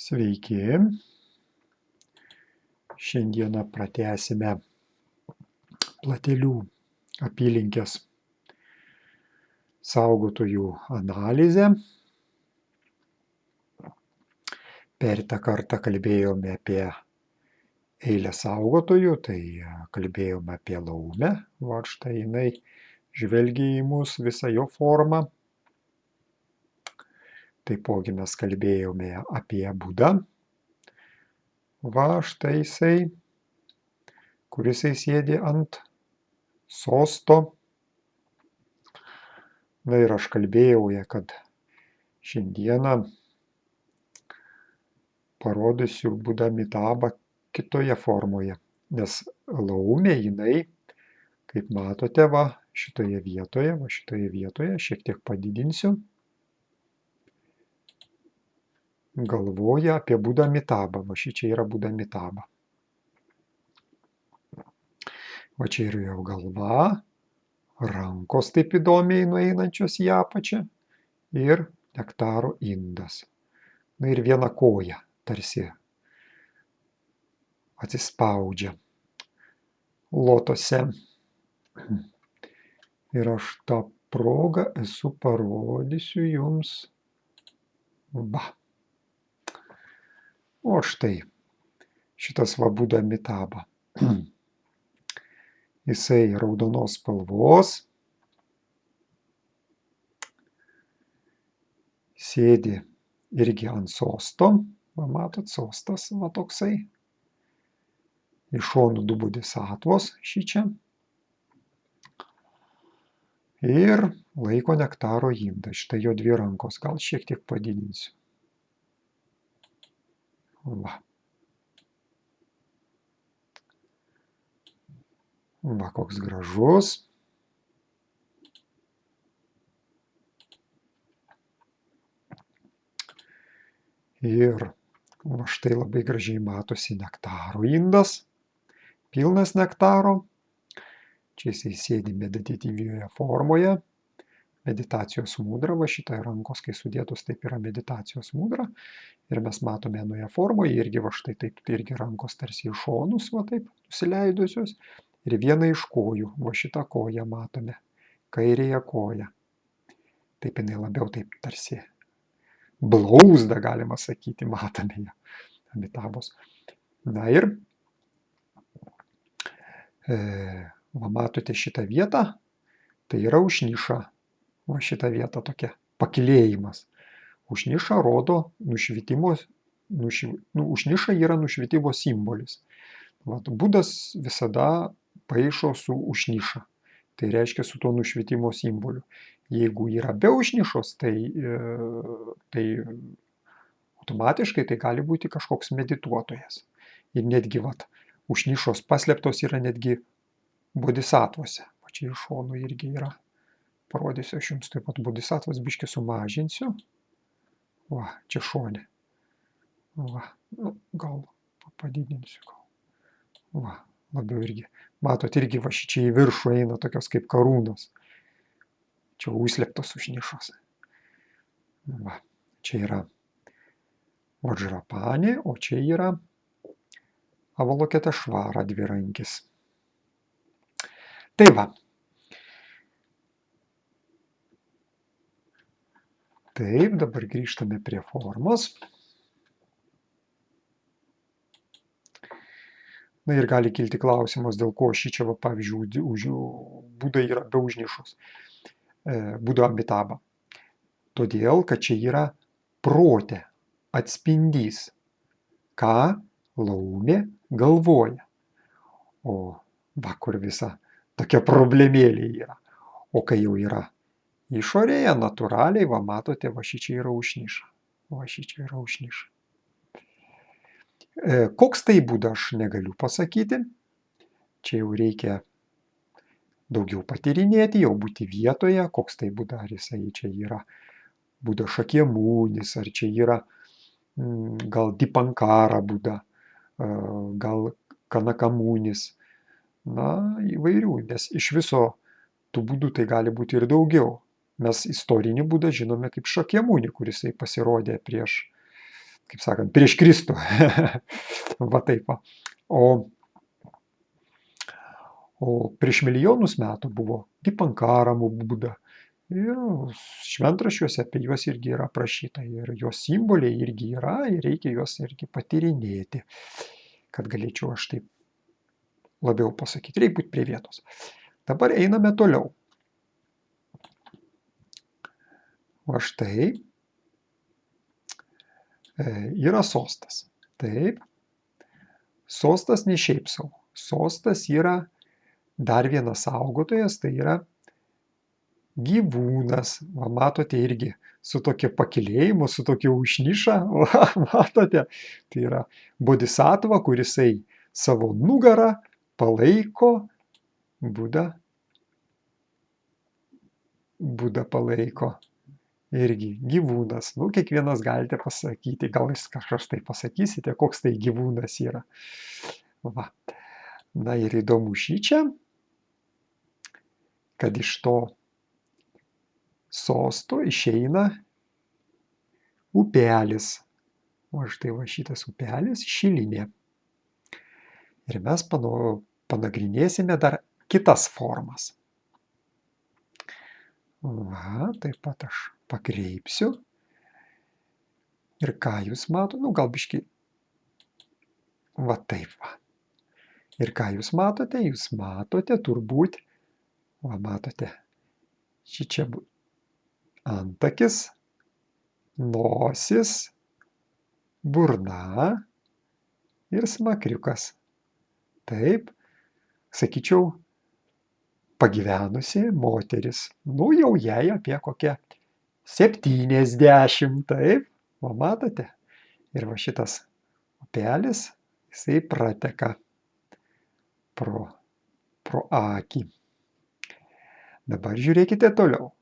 Sveiki. Šiandieną pratęsime Platelių apylinkės saugotojų analizę. Pereitą kartą kalbėjome apie eilę saugotojų, tai kalbėjome apie laumę. Va štai jinai žvelgia į mus visą jo formą. Taipogi mes kalbėjome apie Budą. Va štai jisai, kuris sėdi ant sosto. Na ir aš kalbėjau, kad šiandieną parodysiu Budą Amitabhą kitoje formoje, nes laumė jinai, kaip matote, va šitoje vietoje, šiek tiek padidinsiu, galvoja apie Budą Amitabhą. Va šičia yra Buda Amitabha. Va čia yra jo galva, rankos taip įdomiai nueinančios į apačią ir nektaro indas. Na ir viena koja tarsi atsispaudžia lotose. Ir aš tą progą parodysiu jums. Va. O štai šitas va Buda Amitabha. Jisai raudonos spalvos. Sėdi irgi ant sosto. Va matot, sostas va toksai. Iš šonų du bodhisattvos šičia. Ir laiko nektaro indą. Štai jo dvi rankos. Gal šiek tiek padidinsiu. Va. Va koks gražus. Ir va štai labai gražiai matosi nektaro indas. Pilnas nektaro. Čia jisai sėdi meditatyvioje formoje. Meditacijos mudra, va šitai rankos, kai sudėtos, taip yra meditacijos mudra. Ir mes matome nuoje formoje irgi va štai taip, irgi rankos tarsi iš šonus, va taip, nusileidusios. Ir vieną iš kojų, va šitą koją matome, kairėje koją. Taip jinai labiau taip tarsi blauzda, galima sakyti, matome ją, Amitabhos. Na ir va matote šitą vietą, tai yra užniša. Va šitą vietą tokia, pakilėjimas. Užniša rodo nušvitimo, užniša yra nušvitimo simbolis. Vat Budas visada paišo su užniša. Tai reiškia su tuo nušvitimo simboliu. Jeigu yra be užnišos, tai automatiškai tai gali būti kažkoks medituotojas. Ir netgi vat, užnišos paslėptos yra netgi bodhisattvose. Va čia iš šonų irgi yra. Parodysiu aš jums taip pat bodhisattvas, biškį sumažinsiu. Va, čia šone. Va, nu, gal padidinsiu. Va, labiau irgi. Matot, irgi va šičia į viršų eina tokios kaip karūnos. Čia užslėptos užnišos. Va, čia yra Vajrapani, o čia yra Avalokiteshvara dvirankis. Tai va. Taip, dabar grįžtame prie formos. Na ir gali kilti klausimas, dėl ko šičia, pavyzdžiui, Buda yra be užnišos. Buda Amitabha. Todėl, kad čia yra protė, atspindys, ką laumė galvoja. O va, kur visa tokia problemėlė yra. O kai jau yra išorėje, natūraliai, va matote, va šičia yra užniša. Va šičia yra užniša. Koks tai Buda, aš negaliu pasakyti. Čia jau reikia daugiau patyrinėti, jau būti vietoje, koks tai Buda, ar jisai čia yra Buda Šakyamūnis, ar čia yra gal Dipankara Buda, gal Kanakamūnis. Na, įvairių, nes iš viso tų Budų tai gali būti ir daugiau. Mes istorinį Budą žinome kaip Šakyamūnį, kuris pasirodė prieš kaip sakant, prieš Kristų. Va taip va. O prieš milijonus metų buvo Dipankaramų Buda. Ir šventraščiuose apie juos irgi yra aprašyta. Ir jos simboliai irgi yra, ir reikia juos irgi patyrinėti, kad galėčiau aš taip labiau pasakyti. Reikia būti prie vietos. Dabar einame toliau. Va štai yra sostas. Taip. Sostas ne šiaip sau. Sostas yra dar vienas saugotojas, tai yra gyvūnas. Va, matote irgi su tokiu pakilėjimu, su tokiu užniša. Va, matote, tai yra bodhisattva, kurisai savo nugarą palaiko Buda. Buda palaiko irgi gyvūnas. Nu, kiekvienas galite pasakyti, gal jūs kažkas tai pasakysite, koks tai gyvūnas yra. Va. Na ir įdomu šičia, kad iš to sosto išeina upelis. O štai va šitas upelis Šilinė. Ir mes panagrinėsime dar kitas formas. Va, taip pat aš pakreipsiu. Ir ką jūs matote? Nu, gal biškį. Va taip va. Ir ką jūs matote? Jūs matote turbūt, va matote, šičia antakis, nosis, burna ir smakriukas. Taip, sakyčiau, pagyvenusi moteris. Nu, jau jai apie kokią 70, taip, va matote. Ir va šitas upelis, jisai prateka pro akį. Dabar žiūrėkite toliau.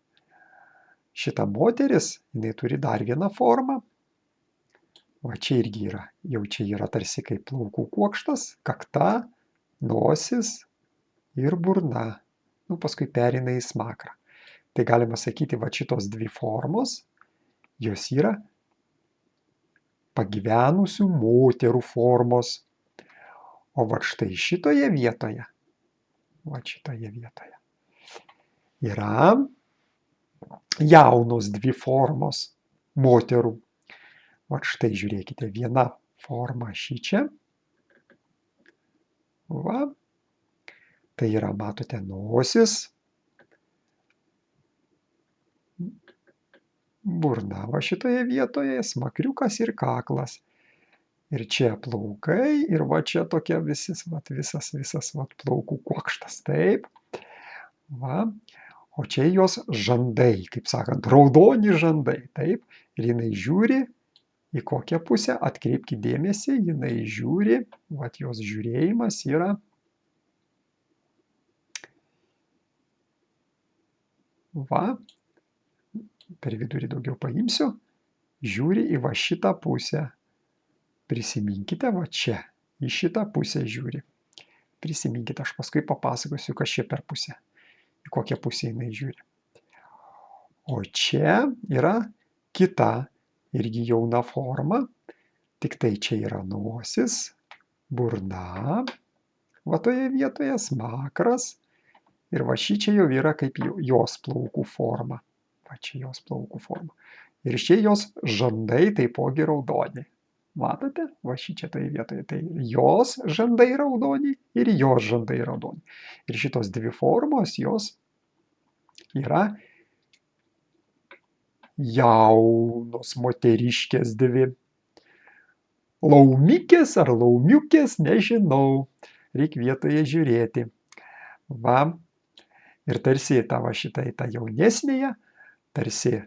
Šita moteris, jinai turi dar vieną formą. Va čia irgi yra, jau čia yra tarsi kaip plaukų kuokštas, kakta, nosis ir burna. Nu, paskui pereina į smakrą. Tai galima sakyti, va šitos dvi formos, jos yra pagyvenusių moterų formos. O va štai šitoje vietoje, yra jaunos dvi formos moterų. Va štai žiūrėkite, viena forma šičia. Va. Tai yra, matote, nosis, burna va šitoje vietoje, smakriukas ir kaklas. Ir čia plaukai, ir va čia tokia visas plaukų kuokštas. Taip. Va. O čia jos žandai, kaip sakant, raudoni žandai. Taip. Ir jinai žiūri į kokią pusę, atkreipkite dėmesį, jinai žiūri, va jos žiūrėjimas yra va, per vidurį daugiau paimsiu, žiūri į va šitą pusę. Prisiminkite, va čia, į šitą pusę žiūri. Prisiminkite, aš paskui papasakosiu, kas čia per pusę, į kokią pusę jinai žiūri. O čia yra kita, irgi jauna forma, tik tai čia yra nosis, burna, va toje vietoje smakras, ir va šičia jau yra kaip jos plaukų forma. Va čia jos plaukų forma. Ir čia jos žandai taipogi raudoni. Matote? Va šičia toje vietoje. Tai jos žandai raudoni ir jos žandai raudoni. Ir šitos dvi formos, jos yra jaunos moteriškės dvi. Laumikės ar laumiukės, nežinau. Reikia vietoje žiūrėti. Va. Ir tarsi ta jaunesnėje, tarsi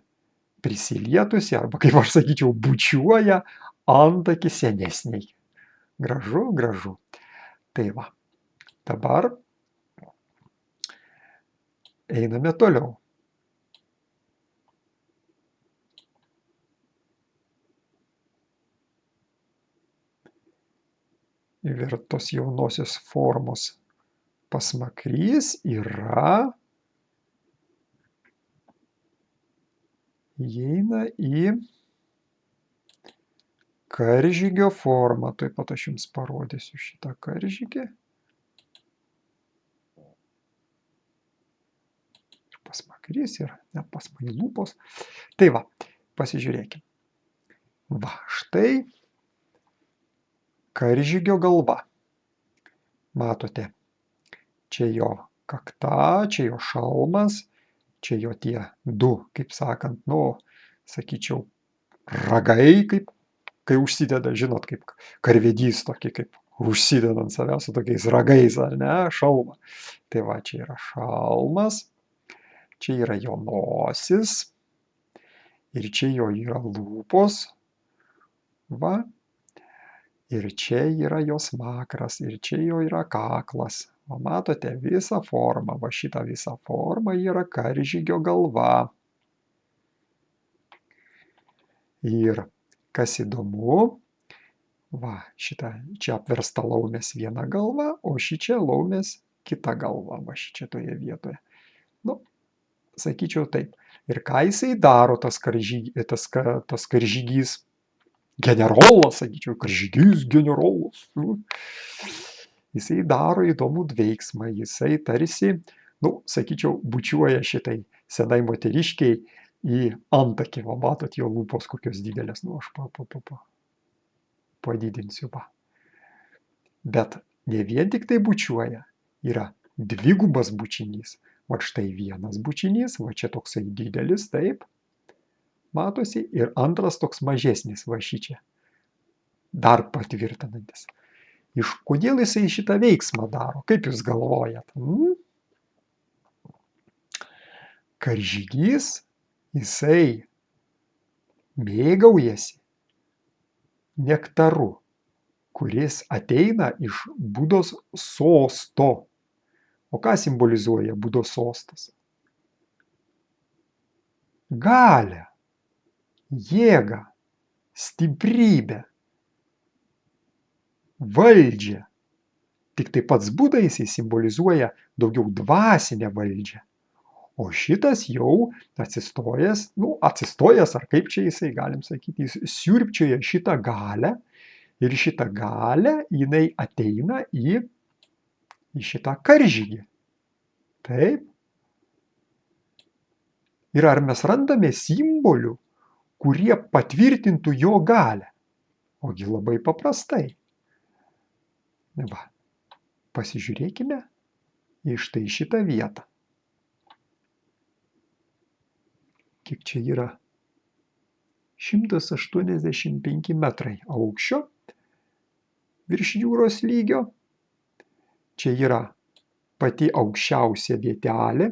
prisilietusi, arba kaip aš sakyčiau, bučiuoja antakį senesniai. Gražu, gražu. Tai va. Dabar einame toliau. Ir tos jaunosios formos pasmakrys yra, įeina į karžygio forma. Taip pat aš jums parodysiu šitą karžygį. Ir pasmakrys, ir net pasmai lūpos. Tai va, pasižiūrėkime. Va, štai karžygio galva. Matote, čia jo kakta, čia jo šalmas, čia jo tie du, kaip sakant, nu, sakyčiau, ragai, kaip, kai užsideda, žinot, kaip karvedys tokį, kaip užsideda ant savęs su tokiais ragais, ar ne, šalmą. Tai va, čia yra šalmas, čia yra jo nosis ir čia jo yra lūpos, va, ir čia yra jos smakras, ir čia jo yra kaklas. O matote visą formą, va šitą visą formą yra karžygio galva. Ir kas įdomu, va šitą čia apversta laumės viena galva, o šičia laumės kita galva, va šičia toje vietoje. Nu, sakyčiau taip. Ir ką jisai daro, tas karžygys? Generolas, sakyčiau, karžygys generolas. Jisai daro įdomų veiksmą, jisai tarsi, nu, sakyčiau, bučiuoja šitai senai moteriškiai į antakį, va, matot, jo lūpos kokios didelės, nu, aš padidinsiu, va. Bet ne vien tik tai bučiuoja, yra dvigubas bučinys. Va štai vienas bučinys, va čia toksai didelis, taip, matosi, ir antras toks mažesnis, va šičia, dar patvirtinantis. Kodėl jisai šitą veiksmą daro? Kaip jūs galvojat? Karžygys, jisai mėgaujasi nektaru, kuris ateina iš Budos sosto. O ką simbolizuoja Budos sostas? Galią, jėgą, stiprybę, valdžią. Tik tai pats Buda jisai simbolizuoja daugiau dvasinę valdžią. O šitas jau atsistojęs, nu, atsistojęs, ar kaip čia jisai, galim sakyti, jis siurbčioja šitą galią ir šitą galią jinai ateina į šitą karžygį. Taip. Ir ar mes randame simbolių, kurie patvirtintų jo galią? Ogi labai paprastai. Va, pasižiūrėkime į štai šitą vietą. Kiek čia yra? 185 metrai aukščio virš jūros lygio. Čia yra pati aukščiausia vietelė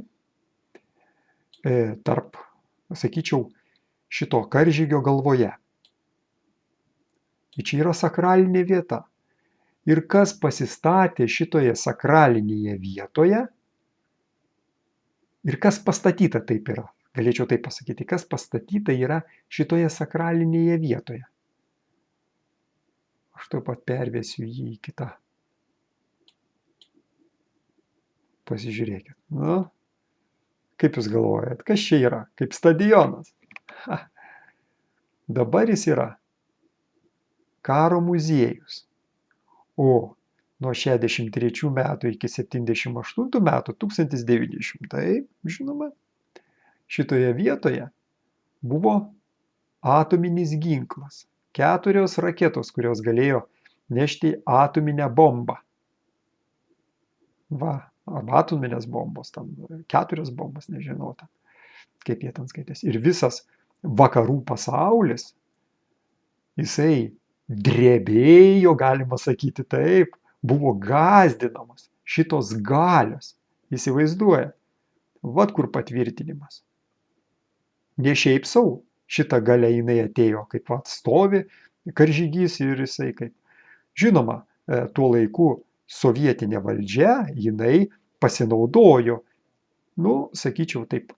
tarp, sakyčiau, šito karžygio galvoje. Ir čia yra sakralinė vieta. Ir kas pasistatė šitoje sakralinėje vietoje ir kas pastatyta taip yra. Galėčiau taip pasakyti, kas pastatyta yra šitoje sakralinėje vietoje. Aš taip pat pervesiu jį į kitą. Pasižiūrėkit. Nu, kaip jūs galvojat, kas čia yra? Kaip stadionas. Ha. Dabar jis yra karo muziejus. O nuo 63 metų iki 78 metų, 1900, žinoma, šitoje vietoje buvo atominis ginklas. 4 raketos, kurios galėjo nešti atominę bombą. Va, arba atominės bombos, tam 4 bombas, nežinau, kaip jie ten skaitėsi. Ir visas vakarų pasaulis, jisai drebėjo, galima sakyti taip, buvo gąsdinamas šitos galios. Įsivaizduoja, vat kur patvirtinimas. Ne šiaip sau šita galia jinai atėjo, kaip atstovi karžygys ir jisai kaip. Žinoma, tuo laiku sovietinė valdžia, jinai pasinaudojo, nu, sakyčiau taip,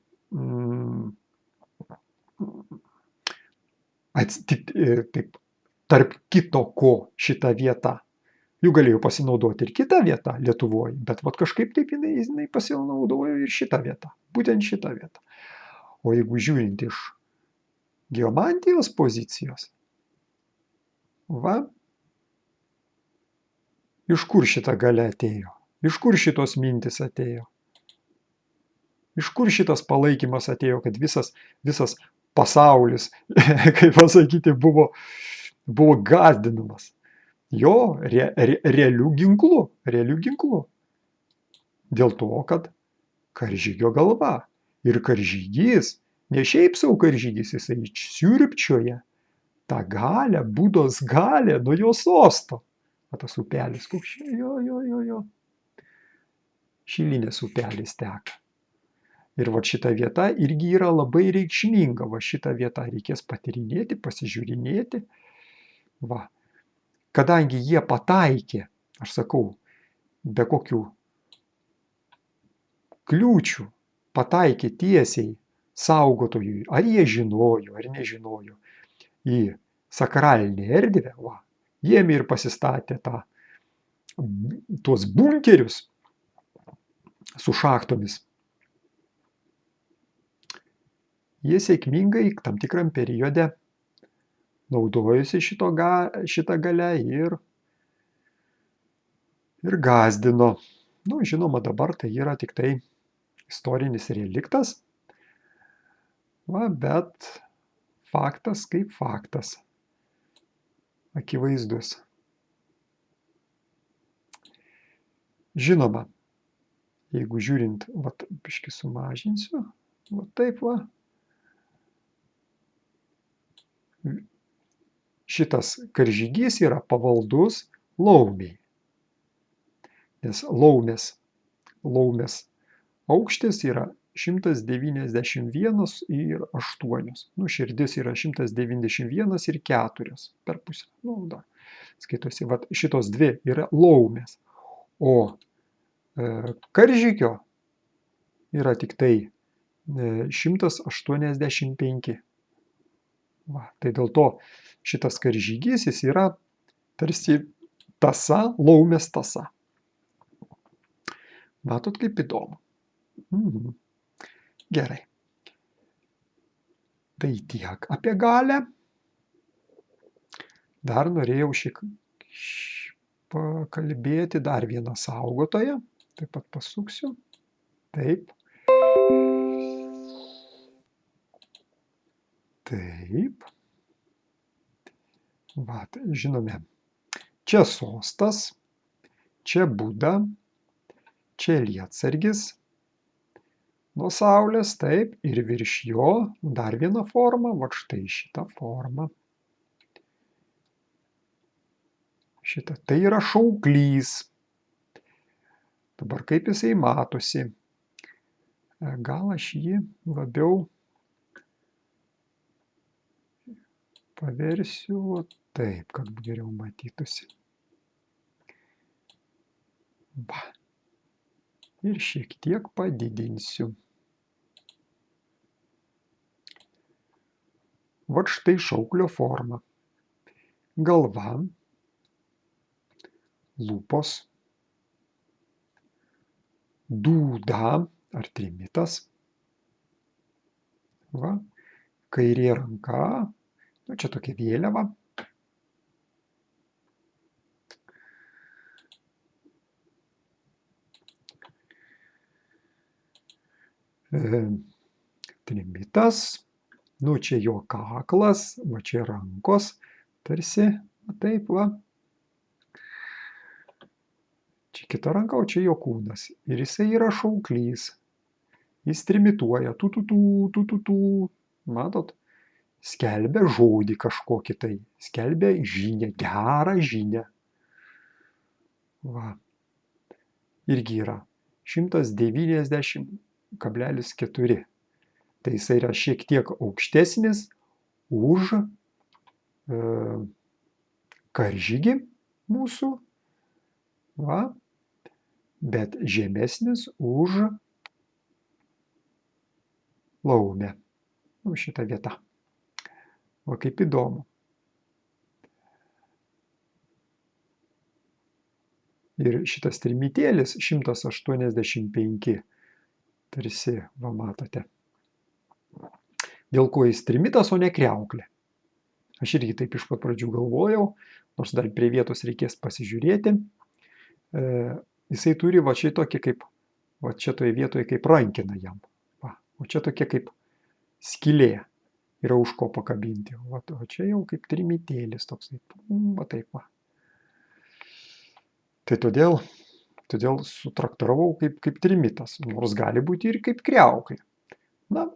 taip, tarp kito ko šita vieta. Jų galėjo pasinaudoti ir kita vieta Lietuvoje, bet vat kažkaip taip jinai pasinaudojo ir šitą vietą, būtent šitą vietą. O jeigu žiūrint iš geomantijos pozicijos, Va. Iš kur šita galia atėjo? Iš kur šitos mintis atėjo? Iš kur šitas palaikymas atėjo, kad visas pasaulis, kaip pasakyti, buvo gąsdinamas jo realių ginklų. Dėl to, kad karžygio galva. Ir karžygys, ne šiaip sau karžygys, jisai siurbčioja tą galę, Budos galę nuo jo sosto. O tas upelis, koks jo. Šilinės upelis teka. Ir va šita vieta irgi yra labai reikšminga. Va šitą vietą reikės patyrinėti, pasižiūrinėti. Va. Kadangi jie pataikė, aš sakau, be kokių kliūčių, pataikė tiesiai saugotojui, ar jie žinojo, ar nežinojo, į sakralinę erdvę, va, jiem ir pasistatė tuos bunkerius su šachtomis. Jie sėkmingai tam tikram periode naudojosi šitą galę ir gąsdino. Nu, žinoma, dabar tai yra tik tai istorinis reliktas, va, bet faktas kaip faktas, akivaizdus. Žinoma, jeigu žiūrint, va, biškį sumažinsiu, va taip va, šitas karžygys yra pavaldus laumiai, nes laumės aukštis yra 191,8. Nu, širdis yra 191,4 per pusę. Nu, da, skaitosi, va, šitos dvi yra laumės, o karžygio yra tik tai 185. Va, tai dėl to šitas karžygys jis yra tarsi tąsa, laumės tąsa. Matot, kaip įdomu. Gerai. Tai tiek apie galią. Dar norėjau pakalbėti dar vieną saugotoją. Taip pat pasuksiu. Taip. Taip. Va, tai žinome. Čia sostas, čia Buda, čia lietsargis nuo saulės, taip, ir virš jo dar viena forma, va štai šita forma. Šita, tai yra šauklys. Dabar kaip jisai matosi. Gal aš jį labiau paversiu taip, kad geriau matytųsi. Va. Ir šiek tiek padidinsiu. Va štai šauklio forma. Galva, lūpos, dūda ar trimitas. Va. Kairė ranka, nu, čia tokia vėliava. Trimitas, nu, čia jo kaklas, va čia rankos, tarsi, taip va. Čia kita ranka, o čia jo kūnas. Ir jisai yra šauklys. Jis trimituoja, tu. Matot? Skelbia žodį kažkokį tai. Skelbia žinią, gerą žinią. Va. Irgi yra 190,4. Tai jisai yra šiek tiek aukštesnis už karžygį mūsų, va, bet žemesnis už laumę. Nu, šita vieta. O kaip įdomu. Ir šitas trimitėlis 185, tarsi, va matote. Dėl ko jis trimitas, o ne kriauklė. Aš irgi taip iš pat pradžių galvojau, nors dar prie vietos reikės pasižiūrėti. Jisai turi va čia tokį kaip, va čia toje vietoje kaip rankina jam. Va, o čia tokia kaip skylė yra už ko pakabinti. Va, o čia jau kaip trimitėlis toksai. Va taip va. Tai todėl sutraktaravau kaip trimitas, nors gali būti ir kaip kriauklė. Na,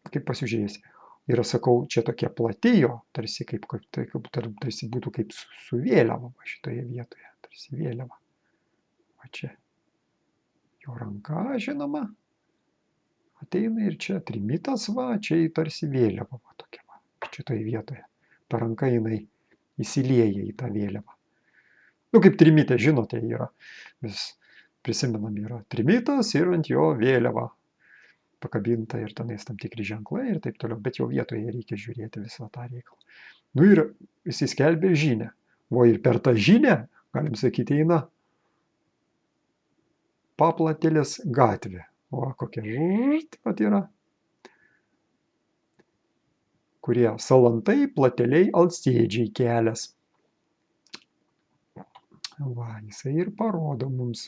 kaip pasižiūrėsi. Ir sakau, čia tokia plati jo, tarsi tarsi būtų kaip su vėliava šitoje vietoje, tarsi vėliava. Va čia jo ranka, žinoma, ateina ir čia trimitas, va, čia tarsi vėliava, va tokia, va, šitoje vietoje. Ta ranka jinai įsilieja į tą vėliavą. Nu, kaip trimitė, žinote, yra, vis prisimenam, yra trimitas ir ant jo vėliava pakabinta ir tenais tam tikri ženklai ir taip toliau, bet jau vietoje reikia žiūrėti visą tą reikalą. Nu ir jis skelbė žinią. O ir per tą žinią, galim sakyti, eina Paplatėlės gatvė. O kokia vat yra. Kurie salantai, plateliai, alsėdžiai kelias. Va, jisai ir parodo mums.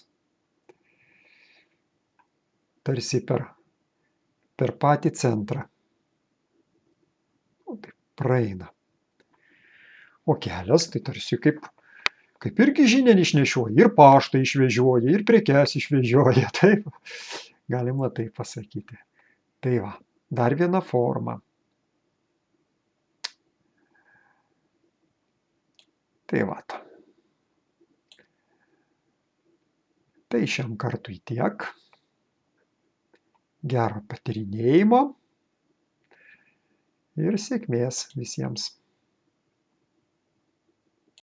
Tarsi per patį centrą. O taip praeina. O kelias tai tarsi kaip irgi žinią išnešioja, ir paštą išvežioja, ir prekes išvežioja, taip, galima taip pasakyti. Tai va, dar viena forma. Tai va. Tai šiam kartui tiek. Gero patyrinėjimo ir sėkmės visiems.